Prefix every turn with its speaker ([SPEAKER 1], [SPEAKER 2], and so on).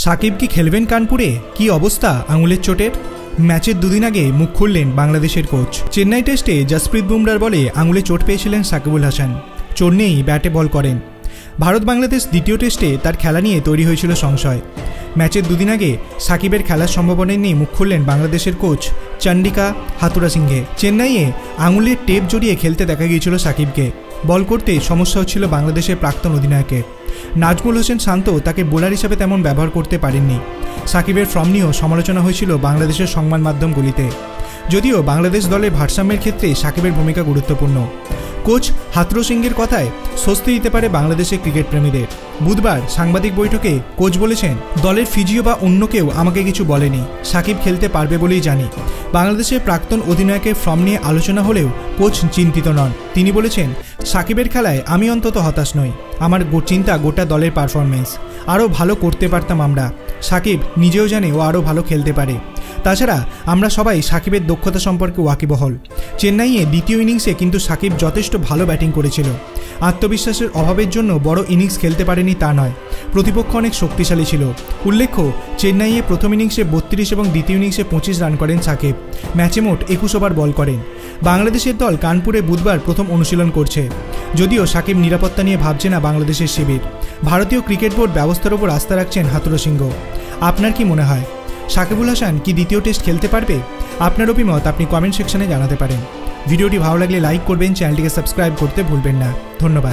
[SPEAKER 1] সাকিব কি খেলবেন কানপুরে? কি অবস্থা আঙুলের চোটের? ম্যাচের দুদিন আগে মুখ খুললেন বাংলাদেশের কোচ। চেন্নাই টেস্টে জসপ্রীত বুমরার বলে আঙুলে চোট পেয়েছিলেন সাকিবুল হাসান। চোট নেই, ব্যাটে বল করেন। ভারত বাংলাদেশ দ্বিতীয় টেস্টে তার খেলা নিয়ে তৈরি হয়েছিল সংশয়। ম্যাচের দুদিন আগে সাকিবের খেলার সম্ভাবনা নিয়ে মুখ খুললেন বাংলাদেশের কোচ চন্ডিকা হাথুরুসিংহে। চেন্নাইয়ে আঙুলের টেপ জড়িয়ে খেলতে দেখা গিয়েছিল সাকিবকে। বল করতে সমস্যা হচ্ছিল বাংলাদেশের প্রাক্তন অধিনায়কের। নাজমুল হোসেন শান্ত তাকে বোলার হিসেবে তেমন ব্যবহার করতে পারেননি। সাকিবের ফর্ম নিয়েও সমালোচনা হয়েছিল বাংলাদেশের সংবাদ মাধ্যমগুলিতে। যদিও বাংলাদেশ দলের ভারসাম্যের ক্ষেত্রে সাকিবের ভূমিকা গুরুত্বপূর্ণ। কোচ হাথুরুসিংহের কথায় স্বস্তি দিতে পারে বাংলাদেশের ক্রিকেট প্রেমীদের। বুধবার সাংবাদিক বৈঠকে কোচ বলেছেন, দলের ফিজিও বা অন্য কেউ আমাকে কিছু বলেনি, সাকিব খেলতে পারবে বলেই জানি। বাংলাদেশের প্রাক্তন অধিনায়কের ফর্ম নিয়ে আলোচনা হলেও কোচ চিন্তিত নন। তিনি বলেছেন, সাকিবের খেলায় আমি অন্তত হতাশ নই। আমার চিন্তা গোটা দলের পারফরমেন্স। আরও ভালো করতে পারতাম আমরা। সাকিব নিজেও জানে ও আরও ভালো খেলতে পারে। তাছাড়া আমরা সবাই সাকিবের দক্ষতা সম্পর্কে ওয়াকিবহল। চেন্নাইয়ে দ্বিতীয় ইনিংসে কিন্তু সাকিব যথেষ্ট ভালো ব্যাটিং করেছিল। আত্মবিশ্বাসের অভাবের জন্য বড় ইনিংস খেলতে পারেনি তা নয়, প্রতিপক্ষ অনেক শক্তিশালী ছিল। উল্লেখ্য, চেন্নাইয়ে প্রথম ইনিংসে 32 এবং দ্বিতীয় ইনিংসে 25 রান করেন সাকিব। ম্যাচে মোট 21 ওভার বল করেন। বাংলাদেশের দল কানপুরে বুধবার প্রথম অনুশীলন করছে। যদিও সাকিব নিরাপত্তা নিয়ে ভাবছে না বাংলাদেশের শিবির। ভারতীয় ক্রিকেট বোর্ড ব্যবস্থার ওপর আস্থা রাখছেন হাথুরুসিংহ। আপনার কি মনে হয়, সাকিবুল হাসান কি দ্বিতীয় টেস্ট খেলতে পারবে? আপনার অভিমত আপনি কমেন্ট সেকশনে জানাতে পারেন। ভিডিওটি ভালো লাগলে লাইক করবেন, চ্যানেলটিকে সাবস্ক্রাইব করতে ভুলবেন না। ধন্যবাদ।